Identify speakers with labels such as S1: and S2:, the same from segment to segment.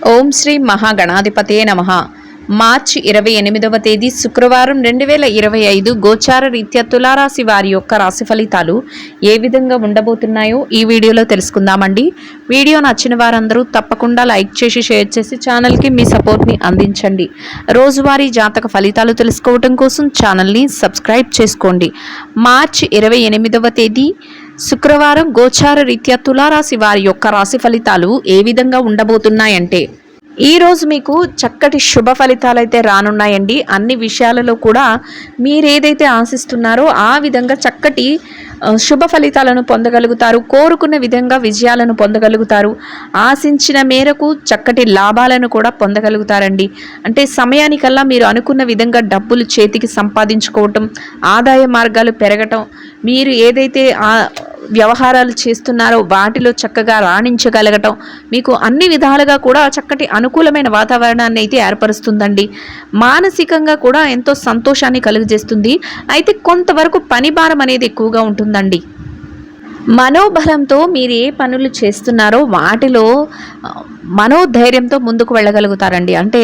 S1: ఓం శ్రీ మహాగణాధిపతయే నమః. మార్చి 28వ తేదీ శుక్రవారం 2025 గోచార రీత్యా తులారాశి వారి యొక్క రాశి ఫలితాలు ఏ విధంగా ఉండబోతున్నాయో ఈ వీడియోలో తెలుసుకుందామండి. వీడియో నచ్చిన వారందరూ తప్పకుండా లైక్ చేసి షేర్ చేసి ఛానల్కి మీ సపోర్ట్ని అందించండి. రోజువారీ జాతక ఫలితాలు తెలుసుకోవడం కోసం ఛానల్ని సబ్స్క్రైబ్ చేసుకోండి. మార్చి 28వ తేదీ శుక్రవారం గోచార రీత్యా తులారాశి వారి యొక్క రాశి ఫలితాలు ఏ విధంగా ఉండబోతున్నాయంటే, ఈ రోజు మీకు చక్కటి శుభ ఫలితాలు అయితే రానున్నాయండి. అన్ని విషయాలలో కూడా మీరు ఏదైతే ఆశిస్తున్నారో ఆ విధంగా చక్కటి శుభ ఫలితాలను పొందగలుగుతారు. కోరుకున్న విధంగా విజయాలను పొందగలుగుతారు. ఆశించిన మేరకు చక్కటి లాభాలను కూడా పొందగలుగుతారండి. అంటే సమయానికల్లా మీరు అనుకున్న విధంగా డబ్బులు చేతికి సంపాదించుకోవటం, ఆదాయ మార్గాలు పెరగటం, మీరు ఏదైతే వ్యవహారాలు చేస్తున్నారో వాటిలో చక్కగా రాణించగలగటం, మీకు అన్ని విధాలుగా కూడా చక్కటి అనుకూలమైన వాతావరణాన్ని అయితే ఏర్పరుస్తుందండి. మానసికంగా కూడా ఎంతో సంతోషాన్ని కలుగజేస్తుంది. అయితే కొంతవరకు పని భారం అనేది ఎక్కువగా ఉంటుందండి. మనోబలంతో మీరు ఏ పనులు చేస్తున్నారో వాటిలో మనోధైర్యంతో ముందుకు వెళ్ళగలుగుతారండి. అంటే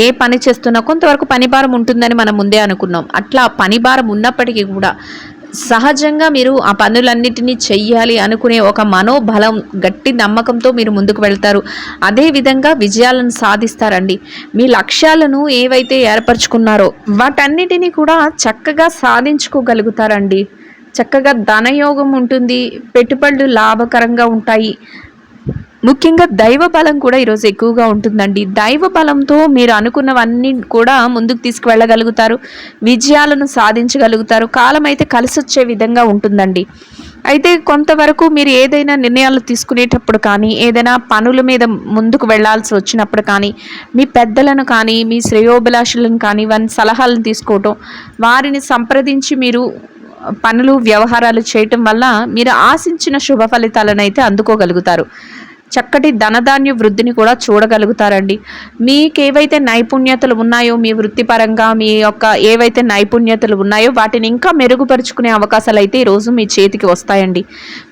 S1: ఏ పని చేస్తున్నా కొంతవరకు పని భారం ఉంటుందని మనం ముందే అనుకున్నాం. అట్లా పని భారం ఉన్నప్పటికీ కూడా సహజంగా మీరు ఆ పనులన్నిటినీ చెయ్యాలి అనుకునే ఒక మనోబలం, గట్టి నమ్మకంతో మీరు ముందుకు వెళ్తారు. అదేవిధంగా విజయాలను సాధిస్తారండి. మీ లక్ష్యాలను ఏవైతే ఏర్పరచుకున్నారో వాటన్నిటినీ కూడా చక్కగా సాధించుకోగలుగుతారండి. చక్కగా ధనయోగం ఉంటుంది, పెట్టుబడులు లాభకరంగా ఉంటాయి. ముఖ్యంగా దైవ బలం కూడా ఈరోజు ఎక్కువగా ఉంటుందండి. దైవ బలంతో మీరు అనుకున్నవన్నీ కూడా ముందుకు తీసుకువెళ్ళగలుగుతారు, విజయాలను సాధించగలుగుతారు. కాలం అయితే కలిసొచ్చే విధంగా ఉంటుందండి. అయితే కొంతవరకు మీరు ఏదైనా నిర్ణయాలు తీసుకునేటప్పుడు కానీ, ఏదైనా పనుల మీద ముందుకు వెళ్లాల్సి వచ్చినప్పుడు కానీ, మీ పెద్దలను కానీ, మీ శ్రేయోభిలాషులను కానీ వారి సలహాలను తీసుకోవటం, వారిని సంప్రదించి మీరు పనులు వ్యవహారాలు చేయటం వల్ల మీరు ఆశించిన శుభ ఫలితాలను అయితే అందుకోగలుగుతారు. చక్కటి ధనధాన్య వృద్ధిని కూడా చూడగలుగుతారండి. మీకేవైతే నైపుణ్యతలు ఉన్నాయో, మీ వృత్తిపరంగా మీ యొక్క ఏవైతే నైపుణ్యతలు ఉన్నాయో వాటిని ఇంకా మెరుగుపరుచుకునే అవకాశాలు అయితే ఈరోజు మీ చేతికి వస్తాయండి.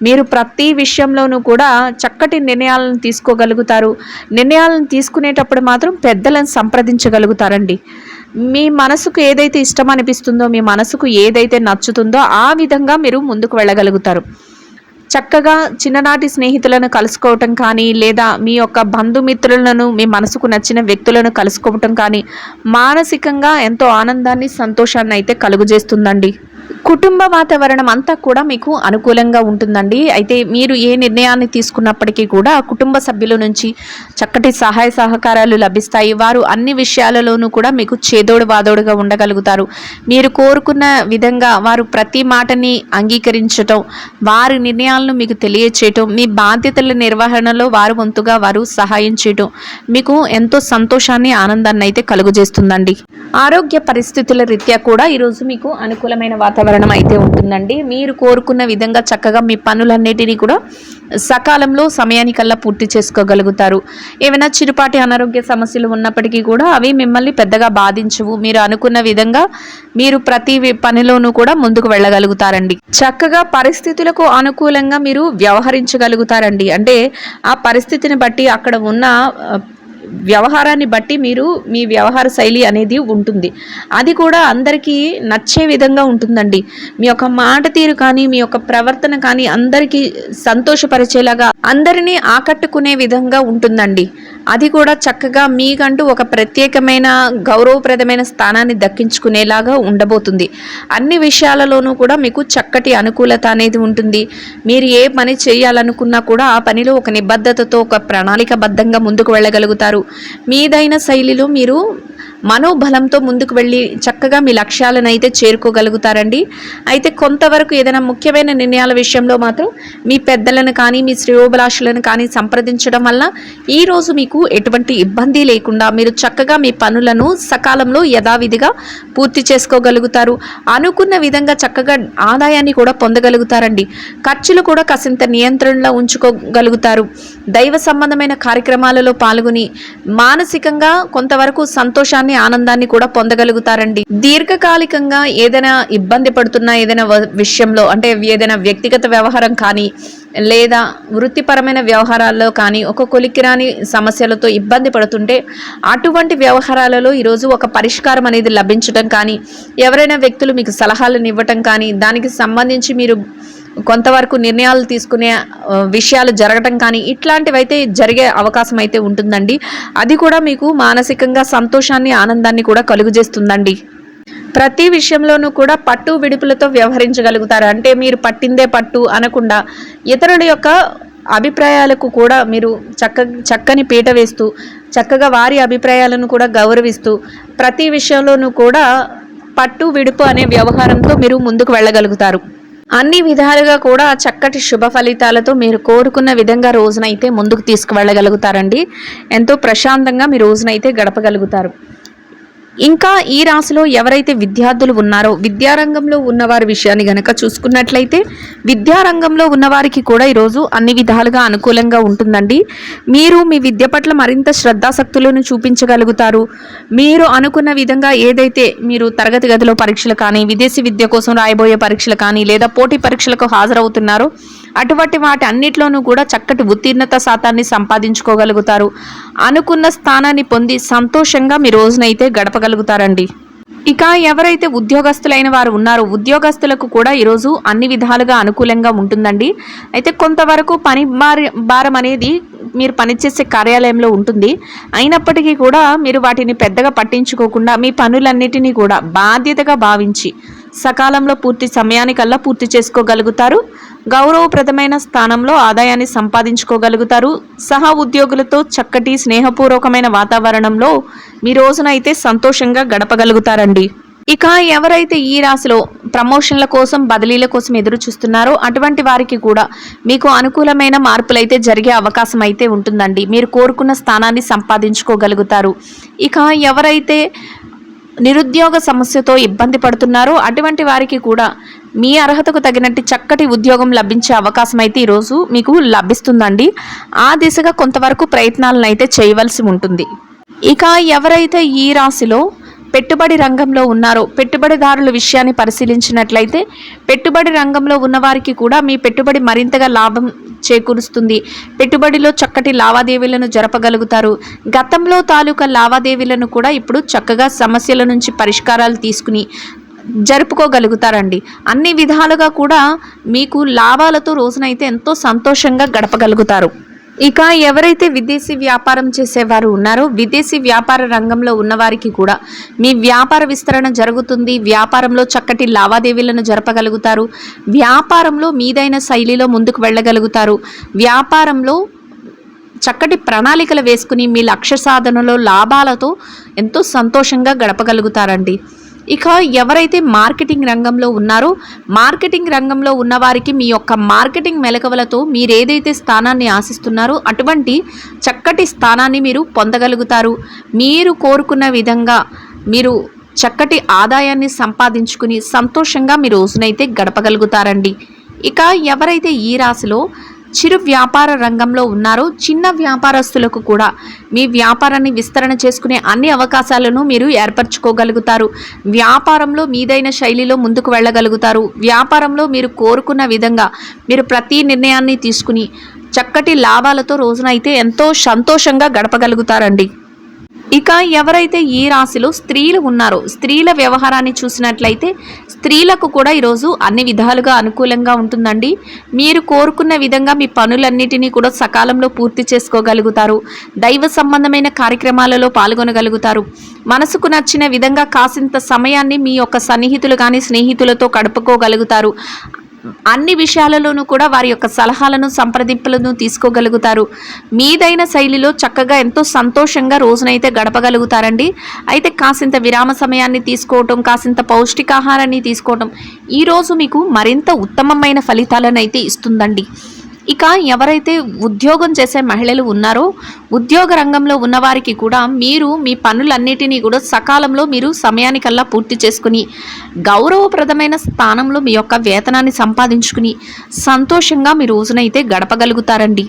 S1: మీరు ప్రతి విషయంలోనూ కూడా చక్కటి నిర్ణయాలను తీసుకోగలుగుతారు. నిర్ణయాలను తీసుకునేటప్పుడు మాత్రం పెద్దలను సంప్రదించగలుగుతారండి. మీ మనసుకు ఏదైతే ఇష్టం అనిపిస్తుందో, మీ మనసుకు ఏదైతే నచ్చుతుందో ఆ విధంగా మీరు ముందుకు వెళ్ళగలుగుతారు. చక్కగా చిన్ననాటి స్నేహితులను కలుసుకోవటం కానీ, లేదా మీ యొక్క బంధుమిత్రులను, మీ మనసుకు నచ్చిన వ్యక్తులను కలుసుకోవటం కానీ మానసికంగా ఎంతో ఆనందాన్ని, సంతోషాన్ని అయితే కలుగజేస్తుందండి. కుటుంబ వాతావరణం అంతా కూడా మీకు అనుకూలంగా ఉంటుందండి. అయితే మీరు ఏ నిర్ణయాన్ని తీసుకున్నప్పటికీ కూడా కుటుంబ సభ్యుల నుంచి చక్కటి సహాయ సహకారాలు లభిస్తాయి. వారు అన్ని విషయాలలోనూ కూడా మీకు చేదోడు వాదోడుగా ఉండగలుగుతారు. మీరు కోరుకున్న విధంగా వారు ప్రతి మాటని అంగీకరించటం, వారి నిర్ణయాలను మీకు తెలియచేయటం, మీ బాధ్యతల నిర్వహణలో వారు వంతుగా వారు సహాయం చేయటం మీకు ఎంతో సంతోషాన్ని, ఆనందాన్ని అయితే కలుగజేస్తుందండి. ఆరోగ్య పరిస్థితుల రీత్యా కూడా ఈరోజు మీకు అనుకూలమైన వాతావరణం అయితే ఉంటుందండి. మీరు కోరుకున్న విధంగా చక్కగా మీ పనులన్నిటినీ కూడా సకాలంలో సమయానికల్లా పూర్తి చేసుకోగలుగుతారు. ఏమైనా చిరుపాటి అనారోగ్య సమస్యలు ఉన్నప్పటికీ కూడా అవి మిమ్మల్ని పెద్దగా బాధించవు. మీరు అనుకున్న విధంగా మీరు ప్రతి పనిలోనూ కూడా ముందుకు వెళ్ళగలుగుతారండి. చక్కగా పరిస్థితులకు అనుకూలంగా మీరు వ్యవహరించగలుగుతారండి. అంటే ఆ పరిస్థితిని బట్టి, అక్కడ ఉన్న వ్యవహారాన్ని బట్టి మీరు మీ వ్యవహార శైలి అనేది ఉంటుంది. అది కూడా అందరికీ నచ్చే విధంగా ఉంటుందండి. మీ యొక్క మాట తీరు కానీ, మీ యొక్క ప్రవర్తన కానీ అందరికీ సంతోషపరిచేలాగా, అందరినీ ఆకట్టుకునే విధంగా ఉంటుందండి. అది కూడా చక్కగా మీకంటూ ఒక ప్రత్యేకమైన గౌరవప్రదమైన స్థానాన్ని దక్కించుకునేలాగా ఉండబోతుంది. అన్ని విషయాలలోనూ కూడా మీకు చక్కటి అనుకూలత అనేది ఉంటుంది. మీరు ఏ పని చేయాలనుకున్నా కూడా ఆ పనిలో ఒక నిబద్ధతతో, ఒక ప్రణాళికబద్ధంగా ముందుకు వెళ్ళగలుగుతారు. మీదైన శైలిలో మీరు మనోబలంతో ముందుకు వెళ్ళి చక్కగా మీ లక్ష్యాలను అయితే చేరుకోగలుగుతారండి. అయితే కొంతవరకు ఏదైనా ముఖ్యమైన నిర్ణయాల విషయంలో మాత్రం మీ పెద్దలను కానీ, మీ శ్రేయోభిలాషులను కానీ సంప్రదించడం వల్ల ఈరోజు మీకు ఎటువంటి ఇబ్బంది లేకుండా మీరు చక్కగా మీ పనులను సకాలంలో యథావిధిగా పూర్తి చేసుకోగలుగుతారు. అనుకున్న విధంగా చక్కగా ఆదాయాన్ని కూడా పొందగలుగుతారండి. ఖర్చులు కూడా కాసింత నియంత్రణలో ఉంచుకోగలుగుతారు. దైవ సంబంధమైన కార్యక్రమాలలో పాల్గొని మానసికంగా కొంతవరకు సంతోషాన్ని ఆనందాన్ని కూడా పొందగలుగుతారండి. దీర్ఘకాలికంగా ఏదైనా ఇబ్బంది పడుతున్నా ఏదైనా విషయంలో అంటే ఏదైనా వ్యక్తిగత వ్యవహారం కానీ లేదా వృత్తిపరమైన వ్యవహారాల్లో కానీ ఒక కొలిక్కిరాని సమస్యలతో ఇబ్బంది పడుతుంటే అటువంటి వ్యవహారాలలో ఈరోజు ఒక పరిష్కారం అనేది లభించడం కానీ ఎవరైనా వ్యక్తులు మీకు సలహాలను ఇవ్వటం కానీ దానికి సంబంధించి మీరు కొంతవరకు నిర్ణయాలు తీసుకునే విషయాలు జరగటం కానీ ఇట్లాంటివైతే జరిగే అవకాశం అయితే ఉంటుందండి. అది కూడా మీకు మానసికంగా సంతోషాన్ని ఆనందాన్ని కూడా కలుగజేస్తుందండి. ప్రతి విషయంలోనూ కూడా పట్టు విడుపులతో వ్యవహరించగలుగుతారు. అంటే మీరు పట్టిందే పట్టు అనకుండా ఇతరుల యొక్క అభిప్రాయాలకు కూడా మీరు చక్కని పీట వేస్తూ చక్కగా వారి అభిప్రాయాలను కూడా గౌరవిస్తూ ప్రతి విషయంలోనూ కూడా పట్టు విడుపు అనే వ్యవహారంతో మీరు ముందుకు వెళ్ళగలుగుతారు. అన్ని విధాలుగా కూడా చక్కటి శుభ ఫలితాలతో మీరు కోరుకున్న విధంగా రోజునైతే ముందుకు తీసుకువెళ్ళగలుగుతారండి. ఎంతో ప్రశాంతంగా మీ రోజునైతే గడపగలుగుతారు. ఇంకా ఈ రాశిలో ఎవరైతే విద్యార్థులు ఉన్నారో విద్యారంగంలో ఉన్నవారి విషయాన్ని గనక చూసుకున్నట్లయితే విద్యారంగంలో ఉన్నవారికి కూడా ఈరోజు అన్ని విధాలుగా అనుకూలంగా ఉంటుందండి. మీరు మీ విద్య పట్ల మరింత శ్రద్ధాసక్తులను చూపించగలుగుతారు. మీరు అనుకున్న విధంగా ఏదైతే మీరు తరగతి గదిలో పరీక్షలు కానీ విదేశీ విద్య కోసం రాయబోయే పరీక్షలు కానీ లేదా పోటీ పరీక్షలకు హాజరవుతున్నారో అటువంటి వాటి అన్నిట్లోనూ కూడా చక్కటి ఉత్తీర్ణత శాతాన్ని సంపాదించుకోగలుగుతారు. అనుకున్న స్థానాన్ని పొంది సంతోషంగా మీ రోజునైతే గడపగలుగుతారండి. ఇక ఎవరైతే ఉద్యోగస్తులైన వారు ఉన్నారో ఉద్యోగస్తులకు కూడా ఈరోజు అన్ని విధాలుగా అనుకూలంగా ఉంటుందండి. అయితే కొంతవరకు పని భారం అనేది మీరు పనిచేసే కార్యాలయంలో ఉంటుంది. అయినప్పటికీ కూడా మీరు వాటిని పెద్దగా పట్టించుకోకుండా మీ పనులన్నిటినీ కూడా బాధ్యతగా భావించి సకాలంలో పూర్తి సమయానికల్లా పూర్తి చేసుకోగలుగుతారు. గౌరవప్రదమైన స్థానంలో ఆదాయాన్ని సంపాదించుకోగలుగుతారు. సహా ఉద్యోగులతో చక్కటి స్నేహపూర్వకమైన వాతావరణంలో మీ రోజునైతే సంతోషంగా గడపగలుగుతారండి. ఇక ఎవరైతే ఈ రాశిలో ప్రమోషన్ల కోసం బదిలీల కోసం ఎదురు చూస్తున్నారో అటువంటి వారికి కూడా మీకు అనుకూలమైన మార్పులైతే జరిగే అవకాశం అయితే ఉంటుందండి. మీరు కోరుకున్న స్థానాన్ని సంపాదించుకోగలుగుతారు. ఇక ఎవరైతే నిరుద్యోగ సమస్యతో ఇబ్బంది పడుతున్నారో అటువంటి వారికి కూడా మీ అర్హతకు తగినట్టు చక్కటి ఉద్యోగం లభించే అవకాశం అయితే ఈరోజు మీకు లభిస్తుందండి. ఆ దిశగా కొంతవరకు ప్రయత్నాలను అయితే చేయవలసి ఉంటుంది. ఇక ఎవరైతే ఈ రాశిలో పెట్టుబడి రంగంలో ఉన్నారో పెట్టుబడిదారుల విషయాన్ని పరిశీలించినట్లయితే పెట్టుబడి రంగంలో ఉన్నవారికి కూడా మీ పెట్టుబడి మరింతగా లాభం చేకూరుస్తుంది. పెట్టుబడిలో చక్కటి లావాదేవీలను జరపగలుగుతారు. గతంలో తాలూకా లావాదేవీలను కూడా ఇప్పుడు చక్కగా సమస్యల నుంచి పరిష్కారాలు తీసుకుని జరుపుకోగలుగుతారండి. అన్ని విధాలుగా కూడా మీకు లాభాలతో రోజునైతే ఎంతో సంతోషంగా గడపగలుగుతారు. ఇక ఎవరైతే విదేశీ వ్యాపారం చేసేవారు ఉన్నారో విదేశీ వ్యాపార రంగంలో ఉన్నవారికి కూడా మీ వ్యాపార విస్తరణ జరుగుతుంది. వ్యాపారంలో చక్కటి లావాదేవీలను జరపగలుగుతారు. వ్యాపారంలో మీదైన శైలిలో ముందుకు వెళ్ళగలుగుతారు. వ్యాపారంలో చక్కటి ప్రణాళికలు వేసుకుని మీ లక్ష్య సాధనలో లాభాలతో ఎంతో సంతోషంగా గడపగలుగుతారండి. ఇక ఎవరైతే మార్కెటింగ్ రంగంలో ఉన్నారో మార్కెటింగ్ రంగంలో ఉన్నవారికి మీ యొక్క మార్కెటింగ్ మెలకువలతో మీరు ఏదైతే స్థానాన్ని ఆశిస్తున్నారో అటువంటి చక్కటి స్థానాన్ని మీరు పొందగలుగుతారు. మీరు కోరుకున్న విధంగా మీరు చక్కటి ఆదాయాన్ని సంపాదించుకుని సంతోషంగా మీ రోజునైతే గడపగలుగుతారండి. ఇక ఎవరైతే ఈ రాశిలో చిరు వ్యాపార రంగంలో ఉన్నారో చిన్న వ్యాపారస్తులకు కూడా మీ వ్యాపారాన్ని విస్తరణ చేసుకునే అన్ని అవకాశాలను మీరు ఏర్పరచుకోగలుగుతారు. వ్యాపారంలో మీదైన శైలిలో ముందుకు వెళ్ళగలుగుతారు. వ్యాపారంలో మీరు కోరుకున్న విధంగా మీరు ప్రతి నిర్ణయాన్ని తీసుకుని చక్కటి లాభాలతో రోజునైతే ఎంతో సంతోషంగా గడపగలుగుతారండి. ఇక ఎవరైతే ఈ రాశిలో స్త్రీలు ఉన్నారో స్త్రీల వ్యవహారాన్ని చూసినట్లయితే స్త్రీలకు కూడా ఈరోజు అన్ని విధాలుగా అనుకూలంగా ఉంటుందండి. మీరు కోరుకున్న విధంగా మీ పనులన్నిటినీ కూడా సకాలంలో పూర్తి చేసుకోగలుగుతారు. దైవ సంబంధమైన కార్యక్రమాలలో పాల్గొనగలుగుతారు. మనసుకు నచ్చిన విధంగా కాసింత సమయాన్ని మీ యొక్క సన్నిహితులు కానీ స్నేహితులతో గడుపుకోగలుగుతారు. అన్ని విషయాలలోనూ కూడా వారి యొక్క సలహాలను సంప్రదింపులను తీసుకోగలుగుతారు. మీదైన శైలిలో చక్కగా ఎంతో సంతోషంగా రోజునైతే గడపగలుగుతారండి. అయితే కాసింత విరామ సమయాన్ని తీసుకోవటం కాసింత పౌష్టికాహారాన్ని తీసుకోవటం ఈరోజు మీకు మరింత ఉత్తమమైన ఫలితాలను అయితే ఇస్తుందండి. ఇక ఎవరైతే ఉద్యోగం చేసే మహిళలు ఉన్నారో ఉద్యోగ రంగంలో ఉన్నవారికి కూడా మీరు మీ పనులన్నిటినీ కూడా సకాలంలో మీరు సమయానికల్లా పూర్తి చేసుకుని గౌరవప్రదమైన స్థానంలో మీ యొక్క వేతనాన్ని సంపాదించుకుని సంతోషంగా మీ రోజునైతే గడపగలుగుతారండి.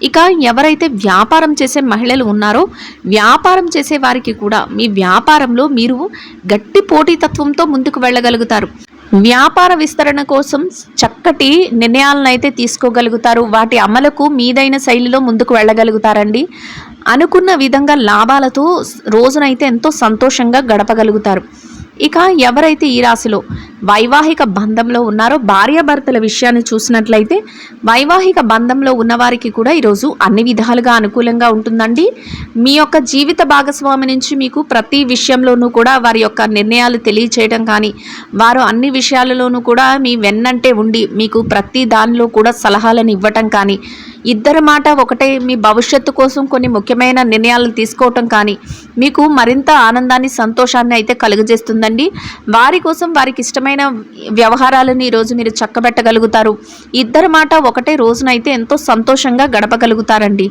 S1: ఇక ఎవరైతే వ్యాపారం చేసే మహిళలు ఉన్నారో వ్యాపారం చేసే వారికి కూడా మీ వ్యాపారంలో మీరు గట్టి పోటీతత్వంతో ముందుకు వెళ్ళగలుగుతారు. వ్యాపార విస్తరణ కోసం చక్కటి నిర్ణయాలను అయితే తీసుకోగలుగుతారు. వాటి అమలుకు మీదైన శైలిలో ముందుకు వెళ్ళగలుగుతారండి. అనుకున్న విధంగా లాభాలతో రోజునైతే ఎంతో సంతోషంగా గడపగలుగుతారు. ఇక ఎవరైతే ఈ రాశిలో వైవాహిక బంధంలో ఉన్నారో భార్యాభర్తల విషయాన్ని చూసినట్లయితే వైవాహిక బంధంలో ఉన్నవారికి కూడా ఈరోజు అన్ని విధాలుగా అనుకూలంగా ఉంటుందండి. మీ యొక్క జీవిత భాగస్వామి నుంచి మీకు ప్రతి విషయంలోనూ కూడా వారి యొక్క నిర్ణయాలు తెలియచేయడం కానీ వారు అన్ని విషయాలలోనూ కూడా మీ వెన్నంటే ఉండి మీకు ప్రతి దానిలో కూడా సలహాలను ఇవ్వటం కానీ ఇద్దరి మాట ఒకటే మీ భవిష్యత్తు కోసం కొన్ని ముఖ్యమైన నిర్ణయాలు తీసుకోవటం కానీ మీకు మరింత ఆనందాన్ని సంతోషాన్ని అయితే కలుగజేస్తుందండి. వారి కోసం వారికి ఇష్టమైన వ్యవహారాలను ఈరోజు మీరు చక్కబెట్టగలుగుతారు. ఇద్దరి మాట ఒకటే రోజునైతే ఎంతో సంతోషంగా గడపగలుగుతారండి.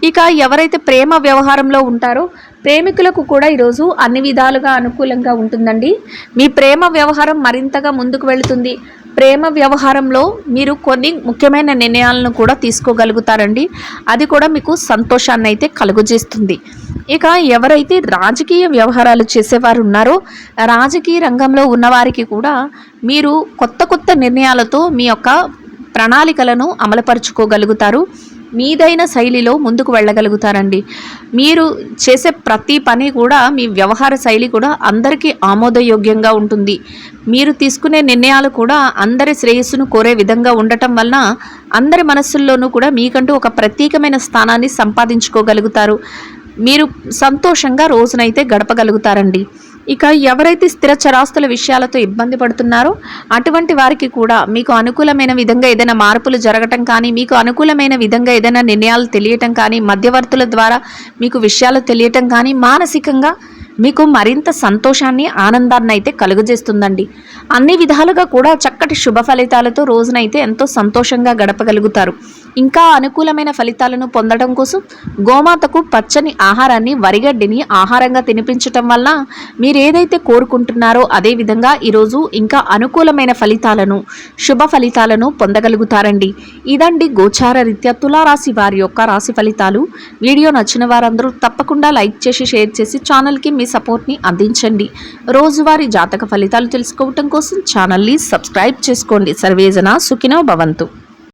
S1: ఇక ఎవరైతే ప్రేమ వ్యవహారంలో ఉంటారో ప్రేమికులకు కూడా ఈరోజు అన్ని విధాలుగా అనుకూలంగా ఉంటుందండి. మీ ప్రేమ వ్యవహారం మరింతగా ముందుకు వెళుతుంది. ప్రేమ వ్యవహారంలో మీరు కొన్ని ముఖ్యమైన నిర్ణయాలను కూడా తీసుకోగలుగుతారండి. అది కూడా మీకు సంతోషాన్ని అయితే కలుగజేస్తుంది. ఇక ఎవరైతే రాజకీయ వ్యవహారాలు చేసేవారు ఉన్నారో రాజకీయ రంగంలో ఉన్నవారికి కూడా మీరు కొత్త నిర్ణయాలతో మీ యొక్క ప్రణాళికలను అమలుపరుచుకోగలుగుతారు. మీదైన శైలిలో ముందుకు వెళ్ళగలుగుతారండి. మీరు చేసే ప్రతి పని కూడా మీ వ్యవహార శైలి కూడా అందరికీ ఆమోదయోగ్యంగా ఉంటుంది. మీరు తీసుకునే నిర్ణయాలు కూడా అందరి శ్రేయస్సును కోరే విధంగా ఉండటం వలన అందరి మనస్సుల్లోనూ కూడా మీకంటూ ఒక ప్రత్యేకమైన స్థానాన్ని సంపాదించుకోగలుగుతారు. మీరు సంతోషంగా రోజునైతే గడపగలుగుతారండి. ఇక ఎవరైతే స్థిర చరాస్తుల విషయాలతో ఇబ్బంది పడుతున్నారో అటువంటి వారికి కూడా మీకు అనుకూలమైన విధంగా ఏదైనా మార్పులు జరగటం కానీ మీకు అనుకూలమైన విధంగా ఏదైనా నిర్ణయాలు తెలియటం కానీ మధ్యవర్తుల ద్వారా మీకు విషయాలు తెలియటం కానీ మానసికంగా మీకు మరింత సంతోషాన్ని ఆనందాన్ని అయితే కలుగజేస్తుందండి. అన్ని విధాలుగా కూడా చక్కటి శుభ ఫలితాలతో రోజునైతే ఎంతో సంతోషంగా గడపగలుగుతారు. ఇంకా అనుకూలమైన ఫలితాలను పొందడం కోసం గోమాతకు పచ్చని ఆహారాన్ని వరిగడ్డిని ఆహారంగా తినిపించటం వల్ల మీరు ఏదైతే కోరుకుంటున్నారో అదేవిధంగా ఈరోజు ఇంకా అనుకూలమైన ఫలితాలను శుభ ఫలితాలను పొందగలుగుతారండి. ఇదండి గోచార రీత్యా తులారాశి వారి యొక్క రాశి ఫలితాలు. వీడియో నచ్చిన వారందరూ తప్పకుండా లైక్ చేసి షేర్ చేసి ఛానల్కి మీ సపోర్ట్ని అందించండి. రోజువారీ జాతక ఫలితాలు తెలుసుకోవటం కోసం ఛానల్ని సబ్స్క్రైబ్ చేసుకోండి. సర్వేజన సుఖినో భవంతు.